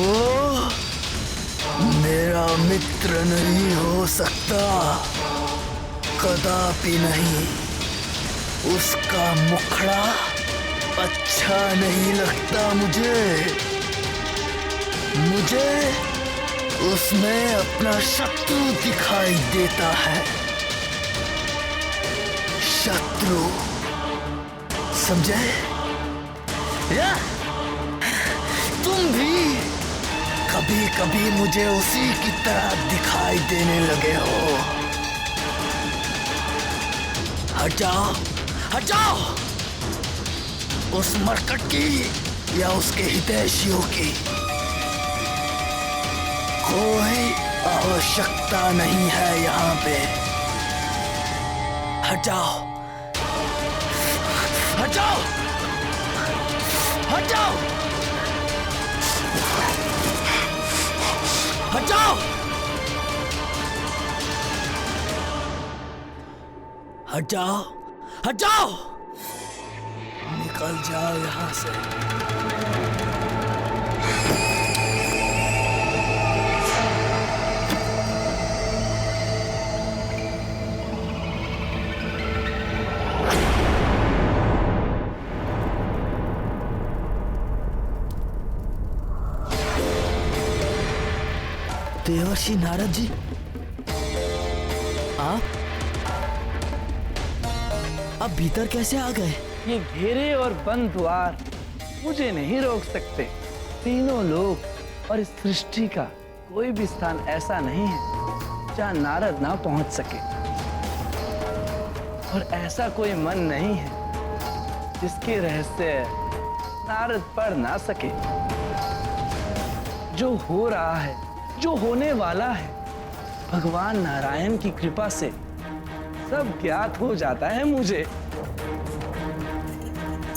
वो मेरा मित्र नहीं हो सकता, कदापि नहीं। उसका मुखड़ा अच्छा नहीं लगता मुझे उसमें अपना शत्रु दिखाई देता है। शत्रु, समझे? या तुम भी कभी कभी मुझे उसी की तरह दिखाई देने लगे हो। हट जाओ उस मरकट की या उसके हितैषियों की। कोई आवश्यकता नहीं है यहाँ पे। हट जाओ। हट जाओ। हट जाओ। हट जाओ। हट जाओ। निकल जाओ यहाँ से। देवर्षि नारद जी, आप भीतर कैसे आ गए? ये घेरे और बंद द्वार मुझे नहीं रोक सकते। तीनों लोक और इस सृष्टि का कोई भी स्थान ऐसा नहीं है जहाँ नारद ना पहुंच सके, और ऐसा कोई मन नहीं है जिसके रहस्य नारद पढ़ ना सके। जो हो रहा है, जो होने वाला है, भगवान नारायण की कृपा से सब ज्ञात हो जाता है मुझे।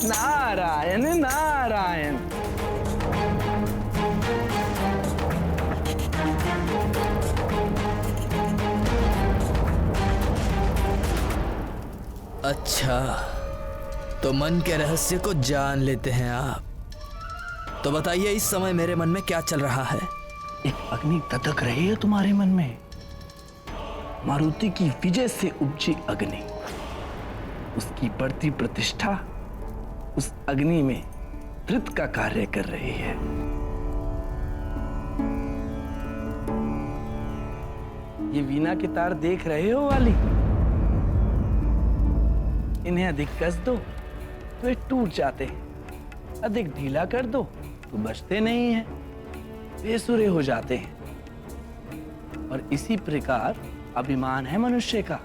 नारायण नारायण। अच्छा, तो मन के रहस्य को जान लेते हैं आप। तो बताइए, इस समय मेरे मन में क्या चल रहा है? एक अग्नि ततक रही है तुम्हारे मन में। मारुति की विजय से उपजी अग्नि, उसकी बढ़ती प्रतिष्ठा उस अग्नि में त्रित का कार्य कर रही है। ये वीणा के तार देख रहे हो वाली? इन्हें अधिक कस दो तो ये टूट जाते हैं, अधिक ढीला कर दो तो बचते नहीं हैं, बेसुरे हो जाते हैं। और इसी प्रकार अभिमान है मनुष्य का।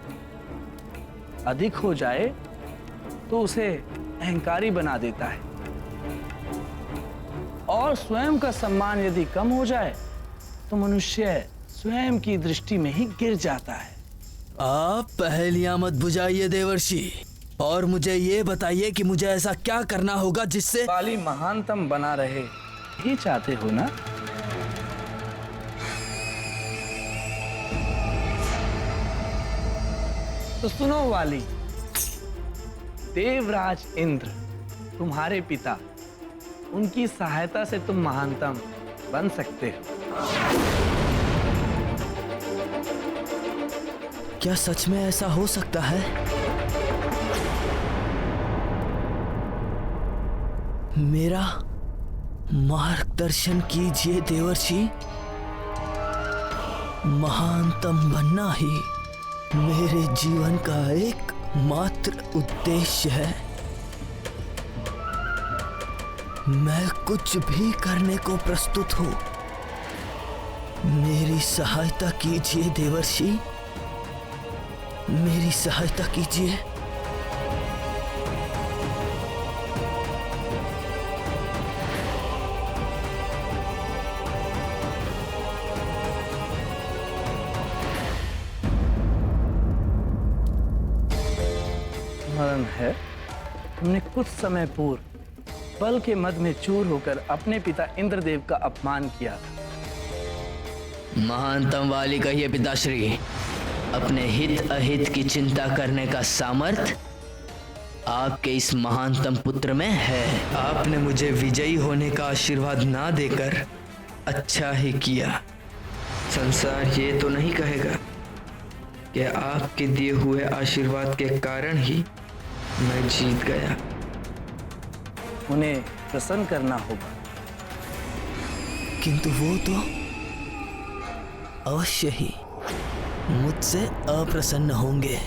अधिक हो जाए तो उसे अहंकारी बना देता है, और स्वयं का सम्मान यदि कम हो जाए तो मनुष्य स्वयं की दृष्टि में ही गिर जाता है। आप पहेलियां मत बुझाइए देवर्षि, और मुझे ये बताइए कि मुझे ऐसा क्या करना होगा जिससे वाली महानतम बना रहे, ही चाहते हो ना? तो सुनो वाली, देवराज इंद्र तुम्हारे पिता, उनकी सहायता से तुम महानतम बन सकते हो। क्या सच में ऐसा हो सकता है? मेरा मार्गदर्शन कीजिए देवर्षि। महानतम बनना ही मेरे जीवन का एक मात्र उद्देश्य है। मैं कुछ भी करने को प्रस्तुत हूं। मेरी सहायता कीजिए देवर्षि, मेरी सहायता कीजिए। स्मरण है, तुमने कुछ समय पूर्व बल के मद में चूर होकर अपने पिता इंद्रदेव का अपमान किया था। महानतम वाली कहिए पिताश्री, अपने हित अहित की चिंता करने का सामर्थ्य आपके इस महानतम पुत्र में है। आपने मुझे विजयी होने का आशीर्वाद ना देकर अच्छा ही किया। संसार ये तो नहीं कहेगा कि आपके दिए हुए आशीर्वाद के कारण ही मैं जीत गया। उन्हें प्रसन्न करना होगा। किंतु वो तो अवश्य ही मुझसे अप्रसन्न होंगे।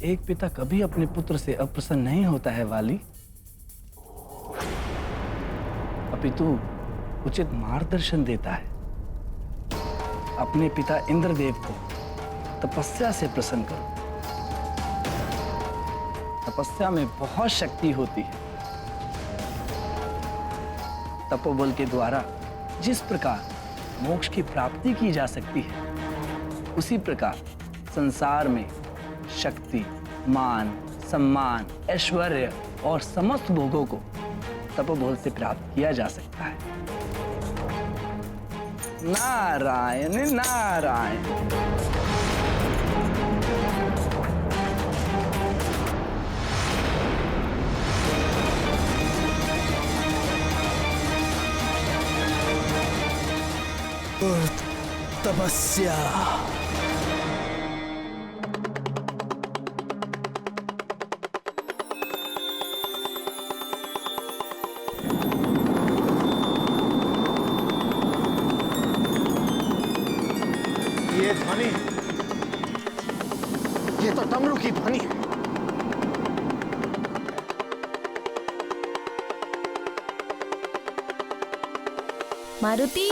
एक पिता कभी अपने पुत्र से अप्रसन्न नहीं होता है वाली, अपितु उचित मार्गदर्शन देता है। अपने पिता इंद्रदेव को तपस्या से प्रसन्न करो। तपस्या में बहुत शक्ति होती है। तपोबल के द्वारा जिस प्रकार मोक्ष की प्राप्ति की जा सकती है, उसी प्रकार संसार में शक्ति, मान, सम्मान, ऐश्वर्य और समस्त भोगों को तपोबल से प्राप्त किया जा सकता है। नारायण नारायण। तपस्या। ये ध्वनि, ये तो डमरू की ध्वनि है। मारुति,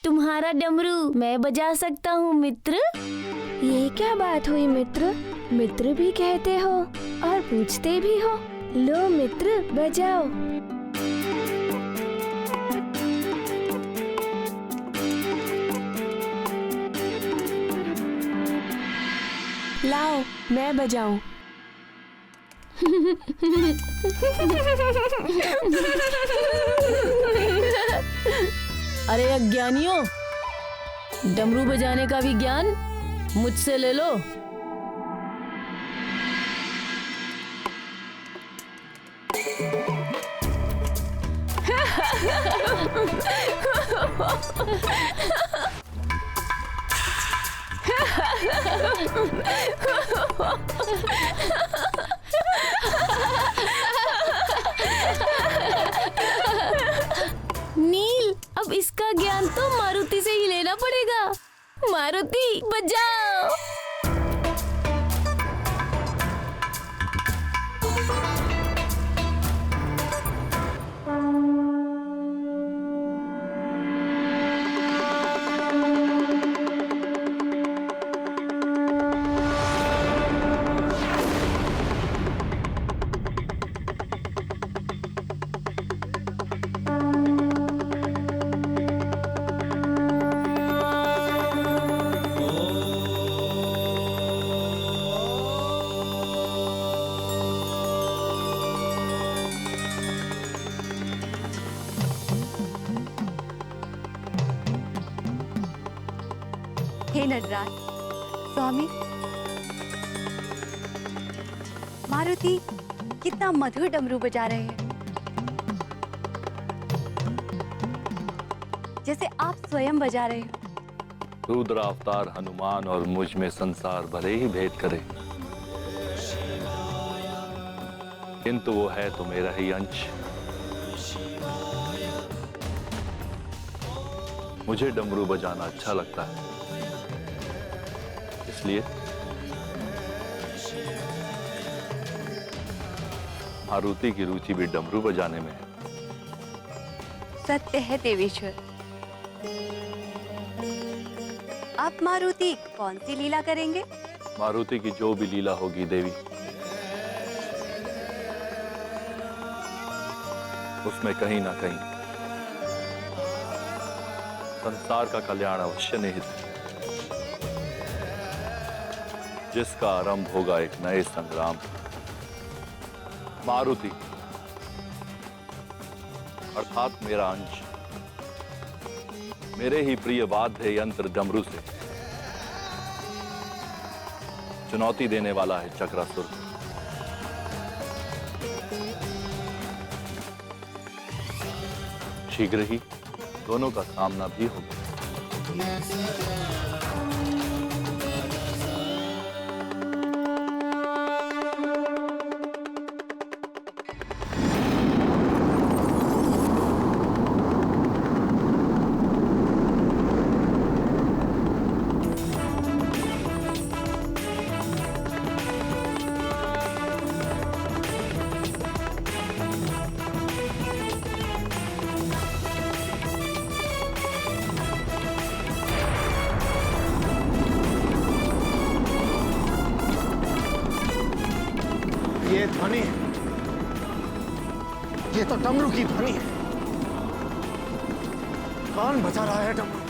तुम्हारा डमरू मैं बजा सकता हूँ मित्र। ये क्या बात हुई मित्र? मित्र भी कहते हो और पूछते भी हो। लो मित्र, बजाओ। लाओ, मैं बजाऊं। अरे अज्ञानियों, डमरू बजाने का भी ज्ञान मुझसे ले लो। नील, अब इसका ज्ञान तो मारुति से ही लेना पड़ेगा। मारुति, बजाओ। हे नटराज, स्वामी, मारुति कितना मधुर डमरू बजा रहे हैं, जैसे आप स्वयं बजा रहे हो। रुद्र अवतार हनुमान और मुझ में संसार भले ही भेद करे, किंतु वो है तो मेरा ही अंश। मुझे डमरू बजाना अच्छा लगता है, इसलिए मारुति की रुचि भी डमरू बजाने में है। सत्य है देवेश्वर। आप मारुति कौन सी लीला करेंगे? मारुति की जो भी लीला होगी देवी, उसमें कहीं ना कहीं संसार का कल्याण अवश्य निहित है, जिसका आरंभ होगा एक नए संग्राम। मारुति अर्थात मेरा अंश मेरे ही प्रिय वाद्य यंत्र डमरू से चुनौती देने वाला है चक्रासुर। शीघ्र ही दोनों का सामना भी होगा। ये ध्वनि, ये तो डमरू की ध्वनि है। कौन बजा रहा है डमरू?